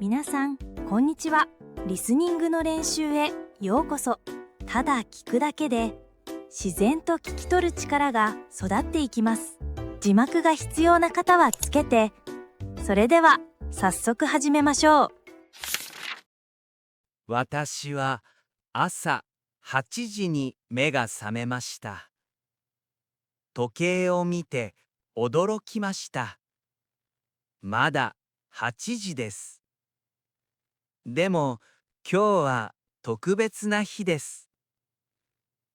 皆さん、こんにちは。リスニングの練習へようこそ。ただ聞くだけで自然と聞き取る力が育っていきます。字幕が必要な方はつけて。それでは早速始めましょう。私は朝8時に目が覚めました。時計を見て驚きました。まだ8時です。でも今日は特別な日です。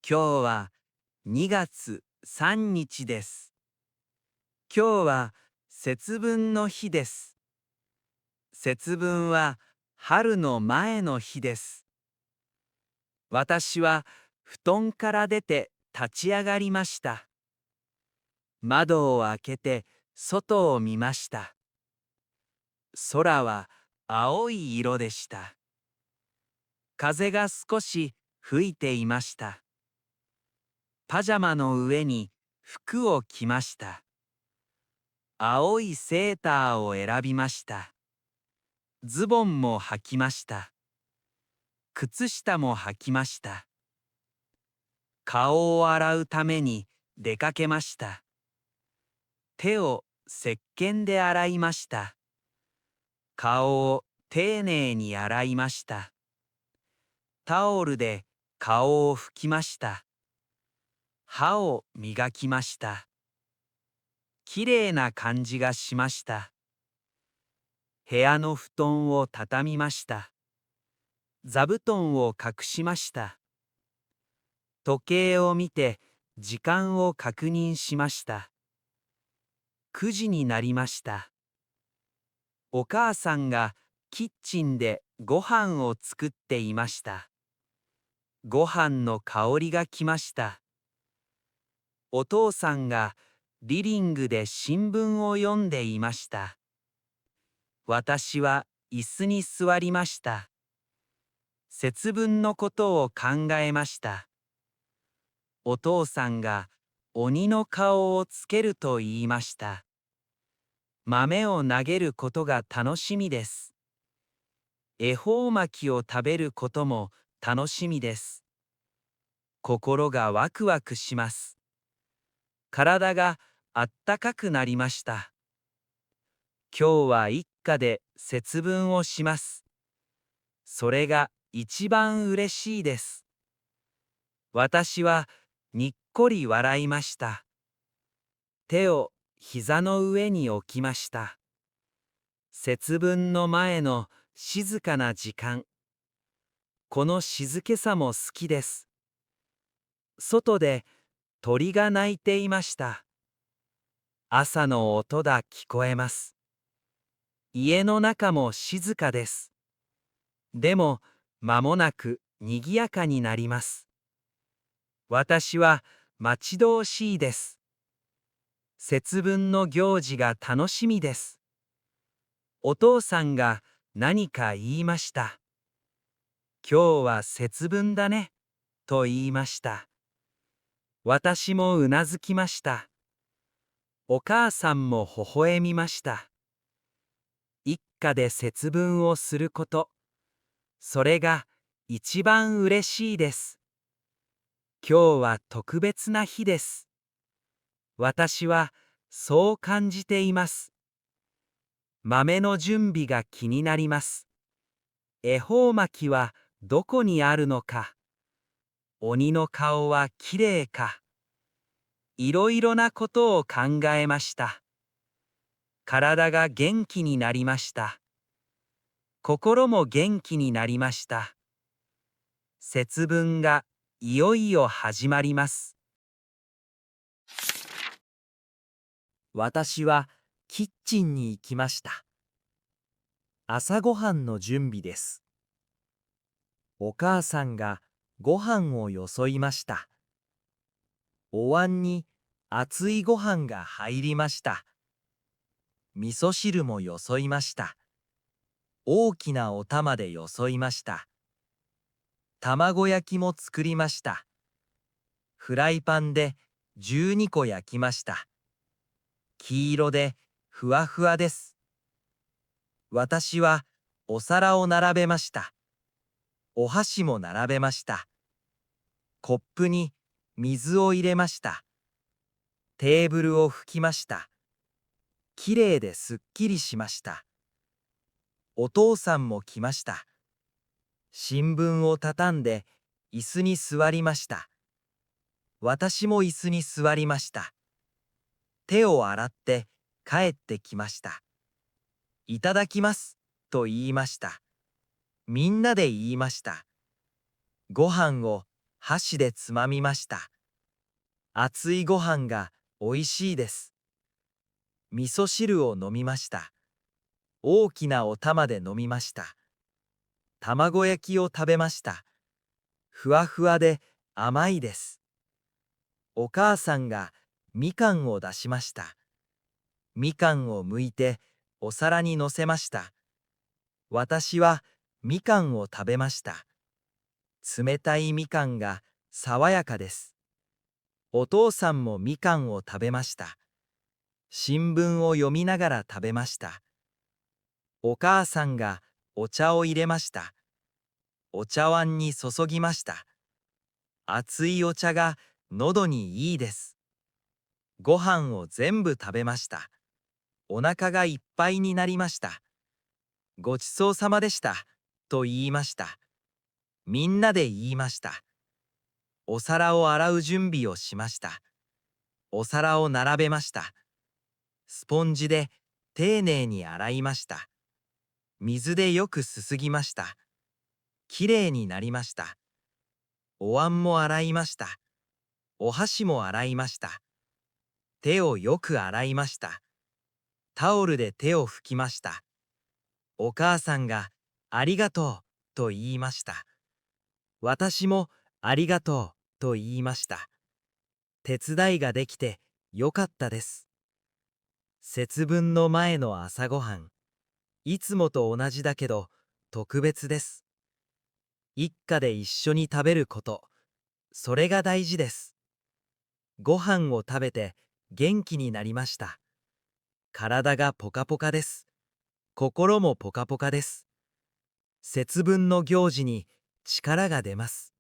今日は2月3日です。今日は節分の日です。節分は春の前の日です。私は布団から出て立ち上がりました。窓を開けて外を見ました。空は青い色でした。風が少し吹いていました。パジャマの上に服を着ました。青いセーターを選びました。ズボンも履きました。靴下も履きました。顔を洗うために出かけました。手を石鹸で洗いました。顔を丁寧に洗いました。タオルで顔を拭きました。歯を磨きました。きれいな感じがしました。部屋の布団を畳みました。座布団を隠しました。時計を見て時間を確認しました。9時になりました。お母さんがキッチンでご飯を作っていました。ご飯の香りがきました。お父さんがリビングで新聞を読んでいました。私は椅子に座りました。節分のことを考えました。お父さんが鬼の顔をつけると言いました。豆を投げることが楽しみです。恵方巻きを食べることも楽しみです。心がワクワクします。体があったかくなりました。今日は一家で節分をします。それが一番嬉しいです。私はにっこり笑いました。手を膝の上に置きました。節分の前の静かな時間。この静けさも好きです。外で鳥が鳴いていました。朝の音が聞こえます。家の中も静かです。でも間もなく賑やかになります。私は待ち遠しいです。節分の行事が楽しみです。お父さんが何か言いました。今日は節分だね、と言いました。私もうなずきました。お母さんも微笑みました。一家で節分をすること、それが一番嬉しいです。今日は特別な日です。私はそう感じています。豆の準備が気になります。恵方巻きはどこにあるのか。鬼の顔はきれいか。いろいろなことを考えました。体が元気になりました。心も元気になりました。節分がいよいよ始まります。私はキッチンに行きました。朝ごはんの準備です。お母さんがご飯をよそいました。お椀に熱いご飯が入りました。味噌汁もよそいました。大きなお玉でよそいました。卵焼きも作りました。フライパンで12個焼きました。黄色でふわふわです。私はお皿を並べました。お箸も並べました。コップに水を入れました。テーブルを拭きました。きれいですっきりしました。お父さんも来ました。新聞を畳んで椅子に座りました。私も椅子に座りました。手を洗って帰ってきました。いただきますと言いました。みんなで言いました。ご飯を箸でつまみました。熱いご飯がおいしいです。味噌汁を飲みました。大きなお玉で飲みました。卵焼きを食べました。ふわふわで甘いです。お母さんがみかんを出しました。みかんを剥いてお皿にのせました。私はみかんを食べました。冷たいみかんが爽やかです。お父さんもみかんを食べました。新聞を読みながら食べました。お母さんがお茶を入れました。お茶碗に注ぎました。熱いお茶が喉にいいです。ご飯を全部食べました。お腹がいっぱいになりました。ごちそうさまでした、と言いました。みんなで言いました。お皿を洗う準備をしました。お皿を並べました。スポンジで丁寧に洗いました。水でよくすすぎました。きれいになりました。お椀も洗いました。お箸も洗いました。手をよく洗いました。タオルで手を拭きました。お母さんがありがとうと言いました。私もありがとうと言いました。手伝いができてよかったです。節分の前の朝ごはん、いつもと同じだけど特別です。一家で一緒に食べること、それが大事です。ご飯を食べて元気になりました。体がポカポカです。心もポカポカです。節分の行事に力が出ます。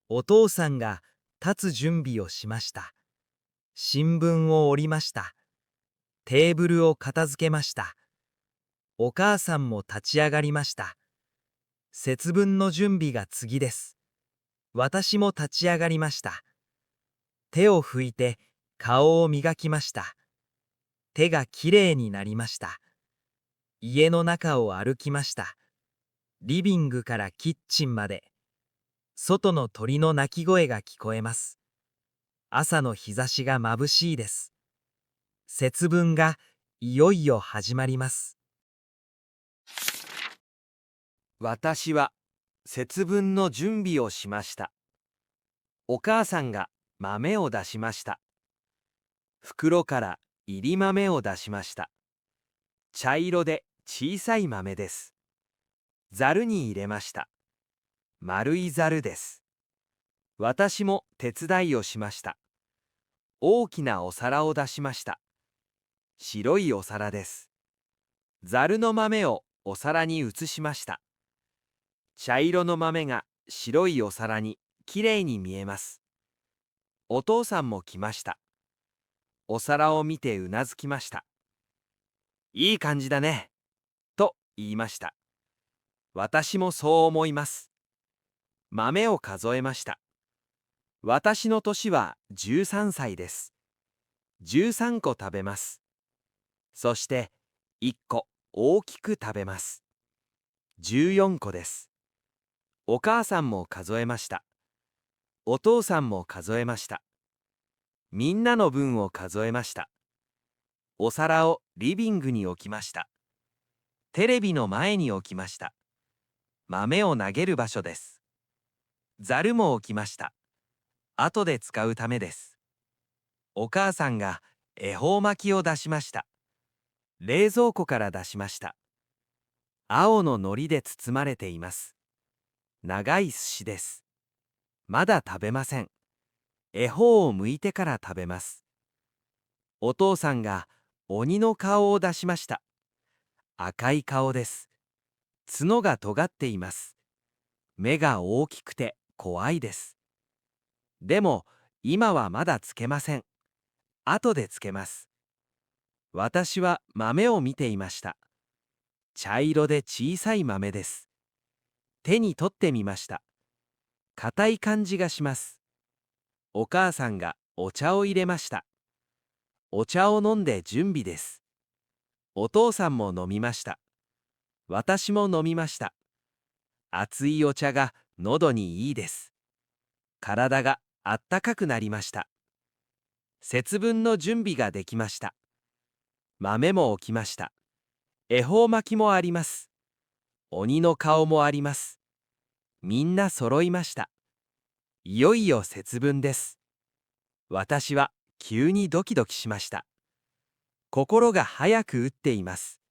お父さんが立つ準備をしました。新聞を折りました。テーブルを片付けました。お母さんも立ち上がりました。節分の準備が次です。私も立ち上がりました。手を拭いて顔を磨きました。手がきれいになりました。家の中を歩きました。リビングからキッチンまで。外の鳥の鳴き声が聞こえます。朝の日差しが眩しいです。節分がいよいよ始まります。私は節分の準備をしました。お母さんが豆を出しました。袋からいり豆を出しました。茶色で小さい豆です。ざるに入れました。丸いざるです。私も手伝いをしました。大きなお皿を出しました。白いお皿です。ざるの豆をお皿に移しました。茶色の豆が白いお皿にきれいに見えます。お父さんも来ました。お皿を見てうなずきました。いい感じだね、と言いました。私もそう思います。豆を数えました。私の年は13歳です。13個食べます。そして1個大きく食べます。14個です。お母さんも数えました。お父さんも数えました。みんなの分を数えました。お皿をリビングに置きました。テレビの前に置きました。豆を投げる場所です。ざるも置きました。後で使うためです。お母さんが恵方巻きを出しました。冷蔵庫から出しました。青の海苔で包まれています。長い寿司です。まだ食べません。恵方を剥いてから食べます。お父さんが鬼の顔を出しました。赤い顔です。角が尖っています。目が大きくて怖いです。でも、今はまだつけません。後でつけます。私は豆を見ていました。茶色で小さい豆です。手に取ってみました。硬い感じがします。お母さんがお茶を入れました。お茶を飲んで準備です。お父さんも飲みました。私も飲みました。熱いお茶が喉にいいです。体があったかくなりました。節分の準備ができました。豆も置きました。恵方巻きもあります。鬼の顔もあります。みんな揃いました。いよいよ節分です。私は急にドキドキしました。心が早く打っています。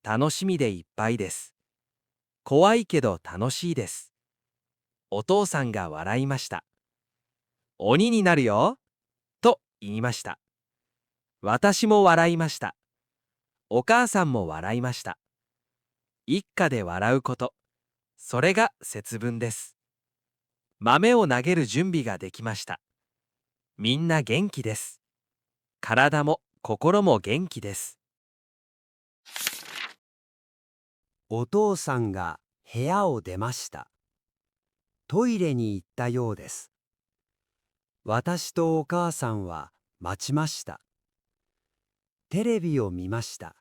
楽しみでいっぱいです。怖いけど楽しいです。お父さんが笑いました。鬼になるよと言いました。私も笑いました。お母さんも笑いました。一家で笑うこと、それが節分です。豆を投げる準備ができました。みんな元気です。体も心も元気です。お父さんが部屋を出ました。トイレに行ったようです。私とお母さんは待ちました。テレビを見ました。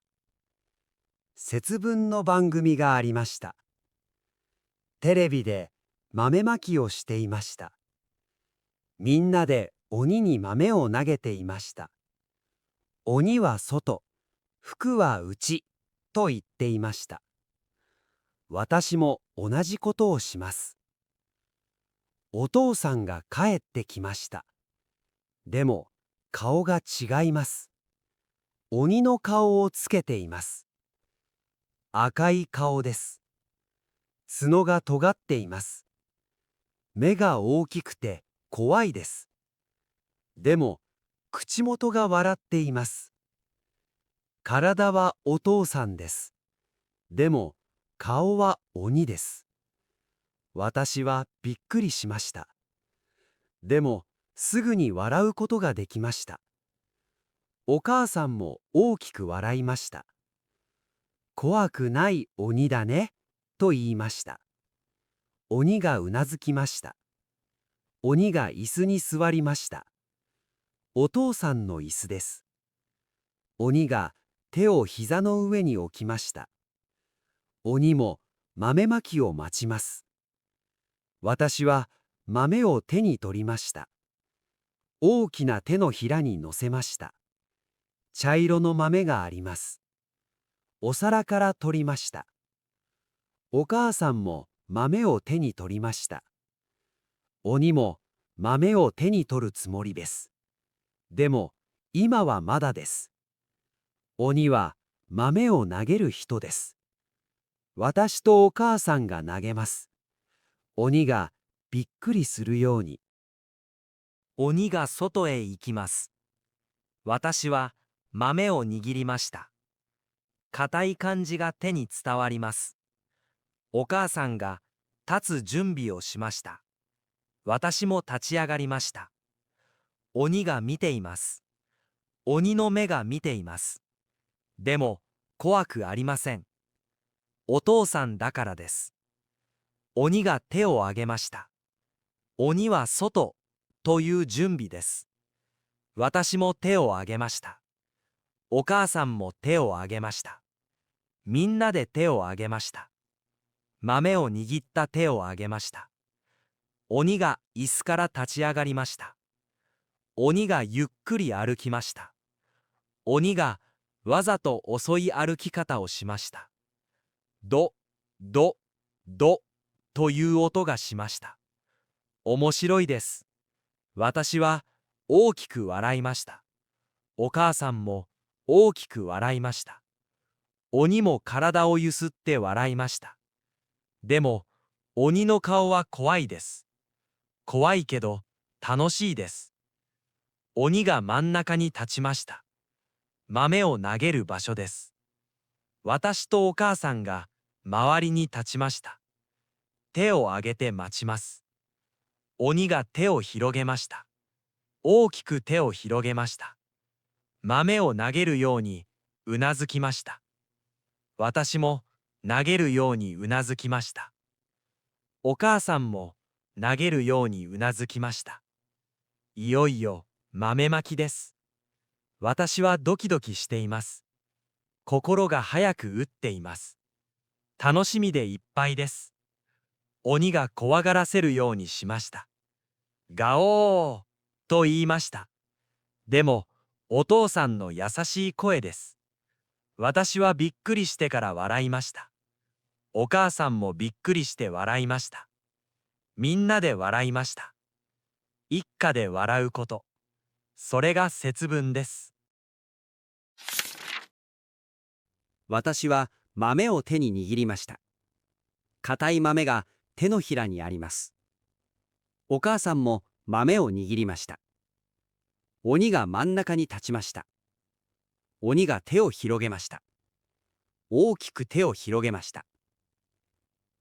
節分の番組がありました。テレビで豆まきをしていました。みんなで鬼に豆を投げていました。鬼は外、福は内と言っていました。私も同じことをします。お父さんが帰ってきました。でも顔が違います。鬼の顔をつけています。赤い顔です。角が尖っています。目が大きくて怖いです。でも口元が笑っています。体はお父さんです。でも顔は鬼です。私はびっくりしました。でもすぐに笑うことができました。お母さんも大きく笑いました。怖くない鬼だね、と言いました。鬼がうなずきました。鬼が椅子に座りました。お父さんの椅子です。鬼が手を膝の上に置きました。鬼も豆まきを待ちます。私は豆を手に取りました。大きな手のひらに乗せました。茶色の豆があります。お皿から取りました。お母さんも豆を手に取りました。鬼も豆を手に取るつもりです。でも今はまだです。鬼は豆を投げる人です。私とお母さんが投げます。鬼がびっくりするように。鬼が外へ行きます。私は豆を握りました。硬い感じが手に伝わります。お母さんが立つ準備をしました。私も立ち上がりました。鬼が見ています。鬼の目が見ています。でも怖くありません。お父さんだからです。鬼が手を挙げました。鬼は外という準備です。私も手を挙げました。お母さんも手を挙げました。みんなで手を挙げました。豆を握った手を挙げました。鬼が椅子から立ち上がりました。鬼がゆっくり歩きました。鬼がわざと遅い歩き方をしました。ド、ド、ドという音がしました。面白いです。私は大きく笑いました。お母さんも大きく笑いました。鬼も体をゆすって笑いました。でも鬼の顔は怖いです。怖いけど楽しいです。鬼が真ん中に立ちました。豆を投げる場所です。私とお母さんが周りに立ちました。手を挙げて待ちます。鬼が手を広げました。大きく手を広げました。豆を投げるようにうなずきました。私も投げるようにうなずきました。お母さんも投げるようにうなずきました。いよいよ豆まきです。私はドキドキしています。心が早く打っています。楽しみでいっぱいです。鬼が怖がらせるようにしました。ガオーと言いました。でも、お父さんの優しい声です。私はびっくりしてから笑いました。お母さんもびっくりして笑いました。みんなで笑いました。一家で笑うこと。それが節分です。私は豆を手に握りました。硬い豆が手のひらにあります。お母さんも豆を握りました。鬼が真ん中に立ちました。鬼が手を広げました。大きく手を広げました。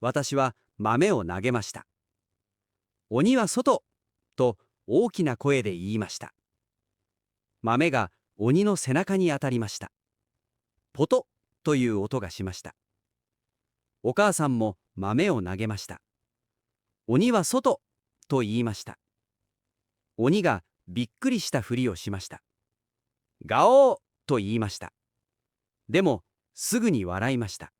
私は豆を投げました。鬼は外と大きな声で言いました。豆が鬼の背中に当たりました。ポトッという音がしました。お母さんも豆を投げました。鬼は外と言いました。鬼がびっくりしたふりをしました。ガオーと言いました。でもすぐに笑いました。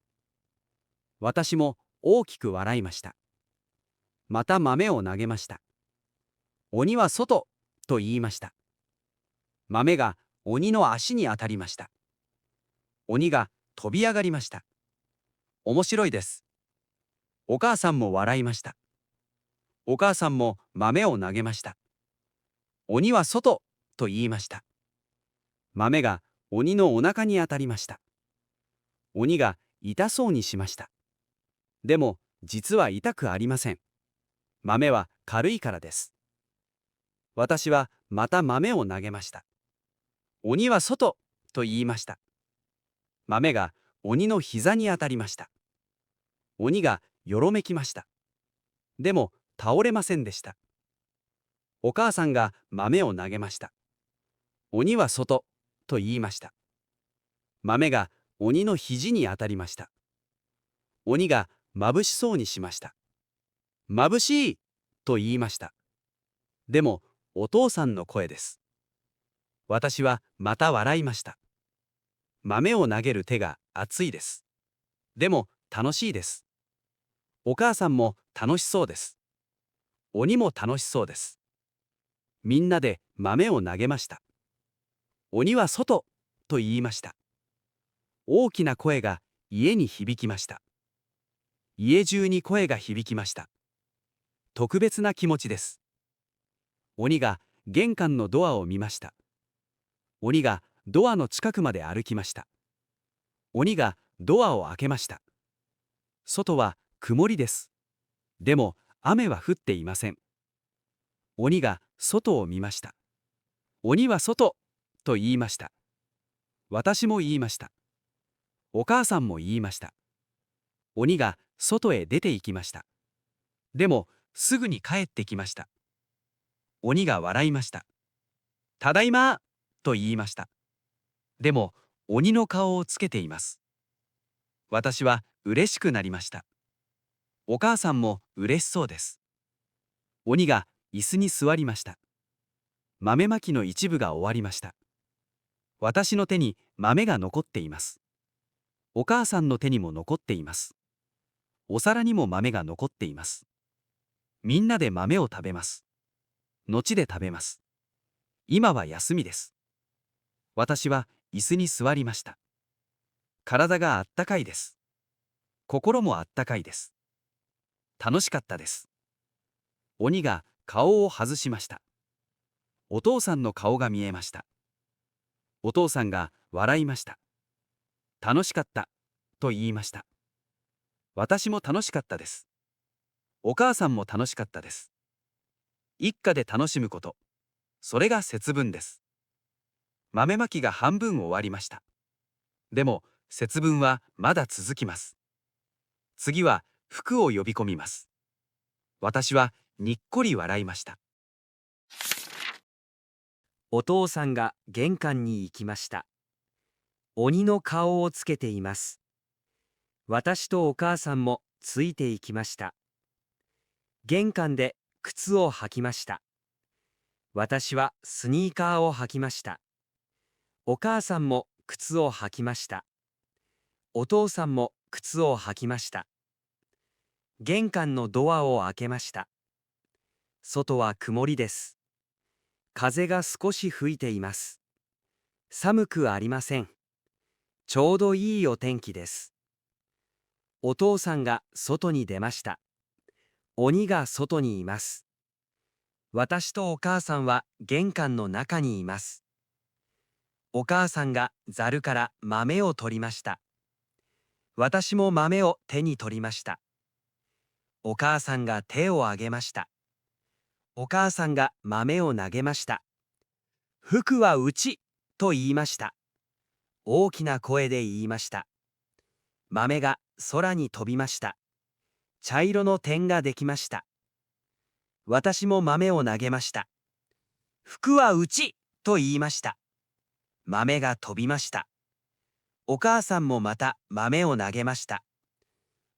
私も大きく笑いました。また豆を投げました。鬼は外と言いました。豆が鬼の足に当たりました。鬼が飛び上がりました。面白いです。お母さんも笑いました。お母さんも豆を投げました。鬼は外と言いました。豆が鬼のお腹に当たりました。鬼が痛そうにしました。でも実は痛くありません。豆は軽いからです。私はまた豆を投げました。鬼は外と言いました。豆が鬼の膝に当たりました。鬼がよろめきました。でも倒れませんでした。お母さんが豆を投げました。鬼は外と言いました。豆が鬼の肘に当たりました。鬼が眩しそうにしました。眩しいと言いました。でもお父さんの声です。私はまた笑いました。豆を投げる手が熱いです。でも楽しいです。お母さんも楽しそうです。鬼も楽しそうです。みんなで豆を投げました。鬼は外と言いました。大きな声が家に響きました。家中に声が響きました。特別な気持ちです。鬼が玄関のドアを見ました。鬼がドアの近くまで歩きました。鬼がドアを開けました。外は曇りです。でも雨は降っていません。鬼が外を見ました。鬼は外と言いました。私も言いました。お母さんも言いました。鬼が外へ出て行きました。でもすぐに帰ってきました。鬼が笑いました。ただいまと言いました。でも鬼の顔をつけています。私は嬉しくなりました。お母さんも嬉しそうです。鬼が椅子に座りました。豆まきの一部が終わりました。私の手に豆が残っています。お母さんの手にも残っています。お皿にも豆が残っています。みんなで豆を食べます。後で食べます。今は休みです。私は椅子に座りました。体があったかいです。心もあったかいです。楽しかったです。鬼が顔を外しました。お父さんの顔が見えました。お父さんが笑いました。楽しかったと言いました。私も楽しかったです。お母さんも楽しかったです。一家で楽しむこと、それが節分です。豆まきが半分終わりました。でも節分はまだ続きます。次は服を呼び込みます。私はにっこり笑いました。お父さんが玄関に行きました。鬼の顔をつけています。私とお母さんもついていきました。玄関で靴を履きました。私はスニーカーを履きました。お母さんも靴を履きました。お父さんも靴を履きました。玄関のドアを開けました。外は曇りです。風が少し吹いています。寒くありません。ちょうどいいお天気です。お父さんが外に出ました。鬼が外にいます。私とお母さんは玄関の中にいます。お母さんがざるから豆を取りました。私も豆を手に取りました。お母さんが手を挙げました。お母さんが豆を投げました。服はうちと言いました。大きな声で言いました。豆が空に飛びました。茶色の点ができました。私も豆を投げました。服はうちと言いました。豆が飛びました。お母さんもまた豆を投げました。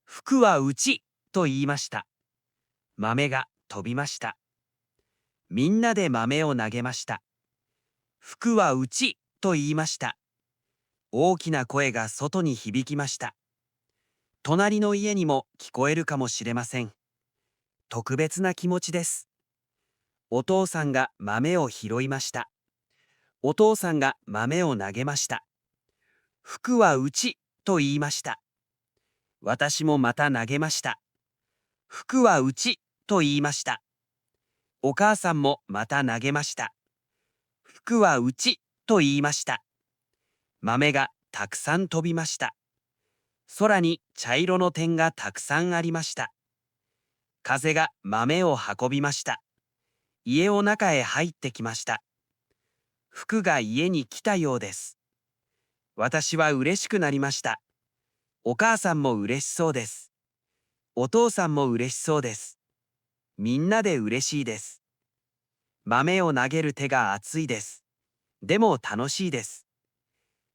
服はうちと言いました。豆が飛びました。みんなで豆を投げました。服はうちと言いました。大きな声が外に響きました。隣の家にも聞こえるかもしれません。特別な気持ちです。お父さんが豆を拾いました。お父さんが豆を投げました。服はうちと言いました。私もまた投げました。服はうちと言いました。お母さんもまた投げました。服はうちと言いました。豆がたくさん飛びました。空に茶色の点がたくさんありました。風が豆を運びました。家の中へ入ってきました。服が家に来たようです。私は嬉しくなりました。お母さんも嬉しそうです。お父さんも嬉しそうです。みんなで嬉しいです。豆を投げる手が熱いです。でも楽しいです。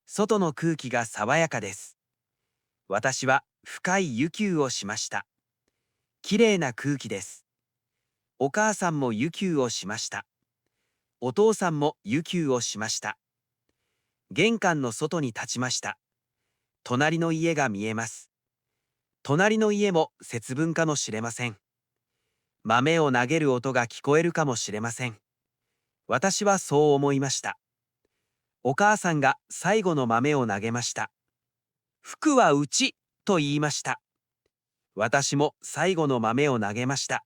外の空気が爽やかです。私は深い湯休をしました。きれいな空気です。お母さんも湯休をしました。お父さんも湯休をしました。玄関の外に立ちました。隣の家が見えます。隣の家も節分かもしれません。豆を投げる音が聞こえるかもしれません。私はそう思いました。お母さんが最後の豆を投げました。服はうちと言いました。私も最後の豆を投げました。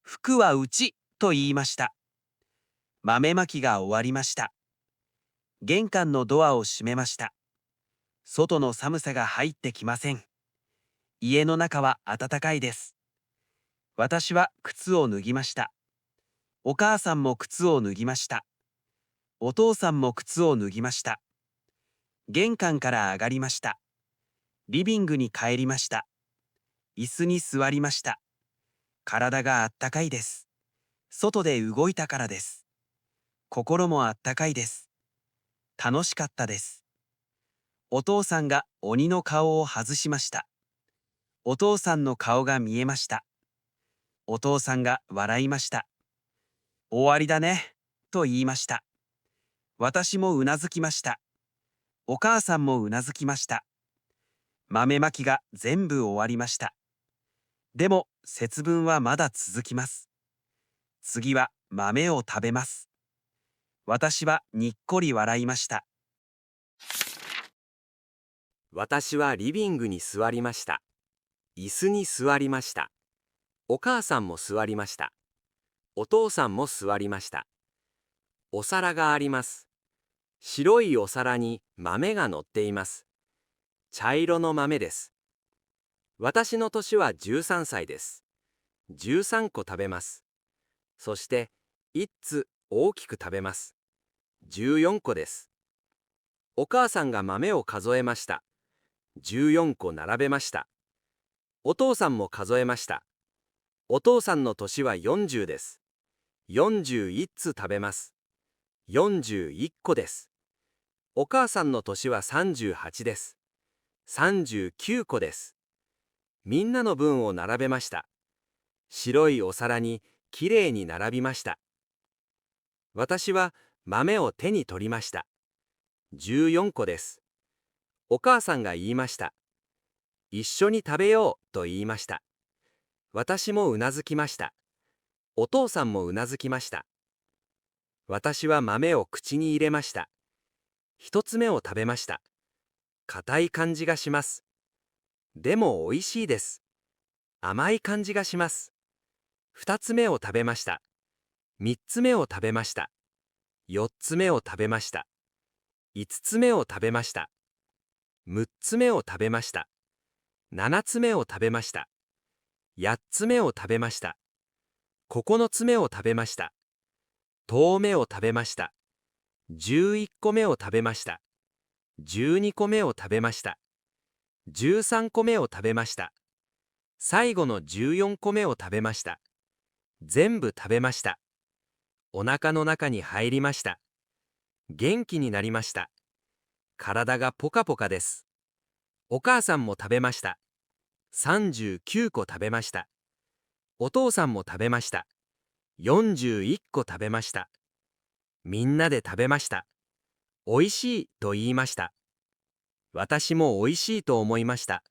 服はうちと言いました。豆まきが終わりました。玄関のドアを閉めました。外の寒さが入ってきません。家の中は暖かいです。私は靴を脱ぎました。お母さんも靴を脱ぎました。お父さんも靴を脱ぎました。玄関から上がりました。リビングに帰りました。椅子に座りました。体があったかいです。外で動いたからです。心もあったかいです。楽しかったです。お父さんが鬼の顔を外しました。お父さんの顔が見えました。お父さんが笑いました。終わりだね、と言いました。私もうなずきました。お母さんもうなずきました。豆まきが全部終わりました。でも節分はまだ続きます。次は豆を食べます。私はにっこり笑いました。私はリビングに座りました。椅子に座りました。お母さんも座りました。お父さんも座りました。お皿があります。白いお皿に豆が乗っています。茶色の豆です。私の年は13歳です。13個食べます。そして1つ大きく食べます。14個です。お母さんが豆を数えました。14個並べました。お父さんも数えました。お父さんの年は40です。41つ食べます。41個です。お母さんの年は38です。39個です。みんなの分を並べました。白いお皿にきれいに並びました。私は豆を手に取りました。14個です。お母さんが言いました。一緒に食べようと言いました。私もうなずきました。お父さんもうなずきました。私は豆を口に入れました。一つ目を食べました。硬い感じがします。でも美味しいです。甘い感じがします。二つ目を食べました。三つ目を食べました。四つ目を食べました。五つ目を食べました。六つ目を食べました。七つ目を食べました。八つ目を食べました。9つ目を食べました。10目を食べました。11個目を食べました。12個目を食べました。13個目を食べました。最後の14個目を食べました。全部食べました。お腹の中に入りました。元気になりました。体がポカポカです。お母さんも食べました。39個食べました。お父さんも食べました。41個食べました。みんなで食べました。おいしいと言いました。私もおいしいと思いました。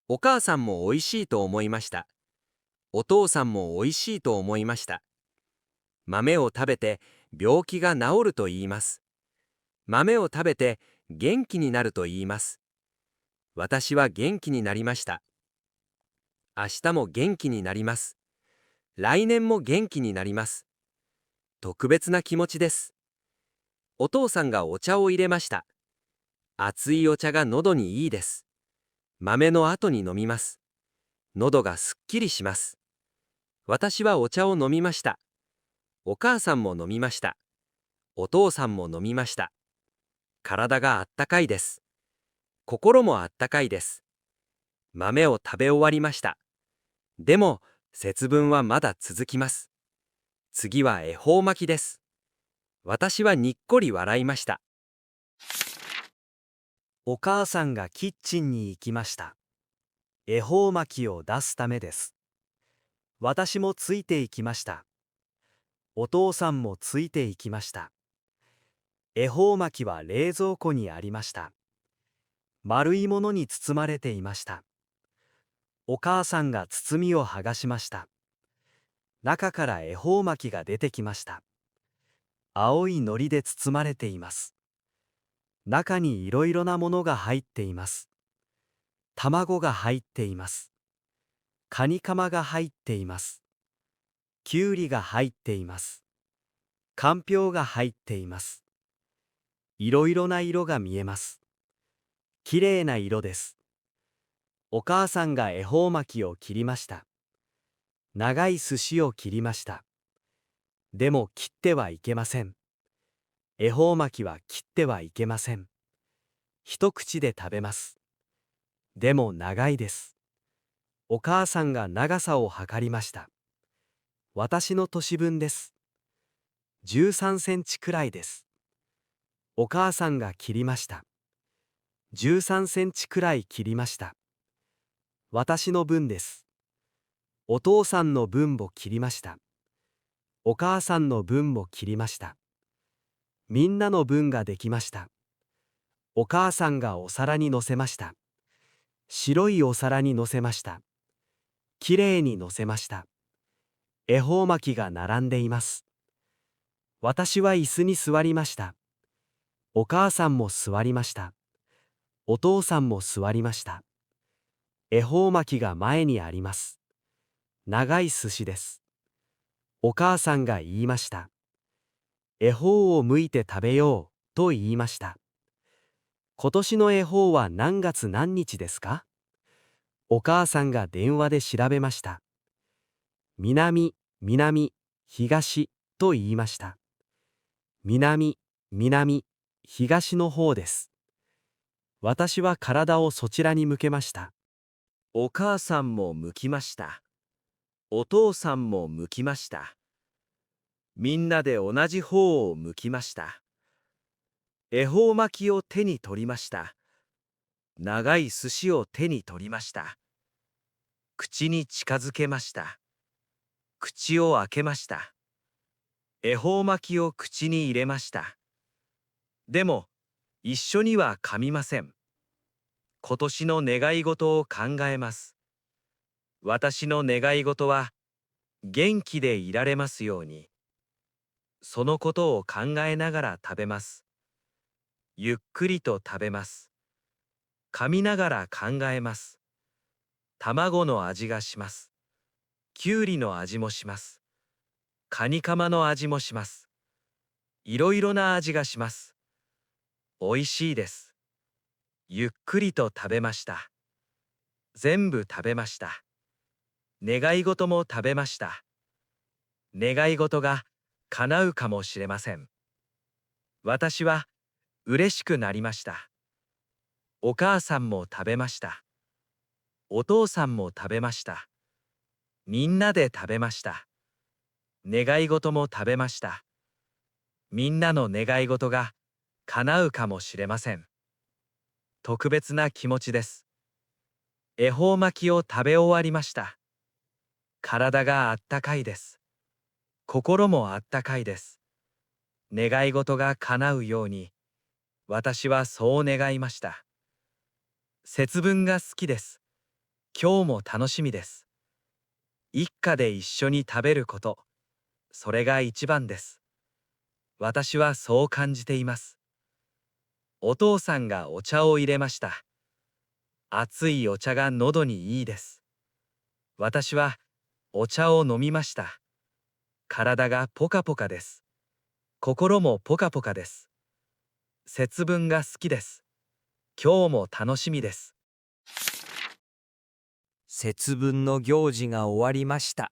お母さんもおいしいと思いました。お父さんもおいしいと思いました。豆を食べて病気が治ると言います。豆を食べて元気になると言います。私は元気になりました。明日も元気になります。来年も元気になります。特別な気持ちです。お父さんがお茶を入れました。熱いお茶が喉にいいです。豆の後に飲みます。喉がすっきりします。私はお茶を飲みました。お母さんも飲みました。お父さんも飲みました。体があったかいです。心もあったかいです。豆を食べ終わりました。でも、節分はまだ続きます。次は恵方巻きです。私はにっこり笑いました。お母さんがキッチンに行きました。恵方巻きを出すためです。私もついて行きました。お父さんもついて行きました。恵方巻きは冷蔵庫にありました。丸いものに包まれていました。お母さんが包みを剥がしました。中から恵方巻きが出てきました。青い海苔で包まれています。中にいろいろなものが入っています。卵が入っています。カニカマが入っています。きゅうりが入っています。かんぴょうが入っています。いろいろな色が見えます。きれいな色です。お母さんが恵方巻きを切りました。長い寿司を切りました。でも切ってはいけません。恵方巻きは切ってはいけません。一口で食べます。でも長いです。お母さんが長さを測りました。私の年分です。13センチくらいです。お母さんが切りました。13センチくらい切りました。私の分です。お父さんの分も切りました。お母さんの分も切りました。みんなの分ができました。お母さんがお皿に乗せました。白いお皿に乗せました。きれいに乗せました。恵方巻きが並んでいます。私は椅子に座りました。お母さんも座りました。お父さんも座りました。恵方巻きが前にあります。長い寿司です。お母さんが言いました。恵方を剥いて食べようと言いました。今年の恵方は何月何日ですか？お母さんが電話で調べました。南、南、東と言いました。南、南、東の方です。私は体をそちらに向けました。お母さんも剥きました。お父さんも剥きました。みんなで同じ方を剥きました。恵方巻きを手に取りました。長い寿司を手に取りました。口に近づけました。口を開けました。恵方巻きを口に入れました。でも、一緒には噛みません。今年の願い事を考えます。私の願い事は、元気でいられますように。そのことを考えながら食べます。ゆっくりと食べます。噛みながら考えます。卵の味がします。きゅうりの味もします。カニカマの味もします。いろいろな味がします。おいしいです。ゆっくりと食べました。全部食べました。願い事も食べました。願い事が叶うかもしれません。私は嬉しくなりました。お母さんも食べました。お父さんも食べました。みんなで食べました。願い事も食べました。みんなの願い事が叶うかもしれません。特別な気持ちです。恵方巻きを食べ終わりました。体があったかいです。心もあったかいです。願い事が叶うように、私はそう願いました。節分が好きです。今日も楽しみです。一家で一緒に食べること、それが一番です。私はそう感じています。お父さんがお茶を入れました。熱いお茶が喉にいいです。私はお茶を飲みました。体がポカポカです。心もポカポカです。節分が好きです。今日も楽しみです。節分の行事が終わりました。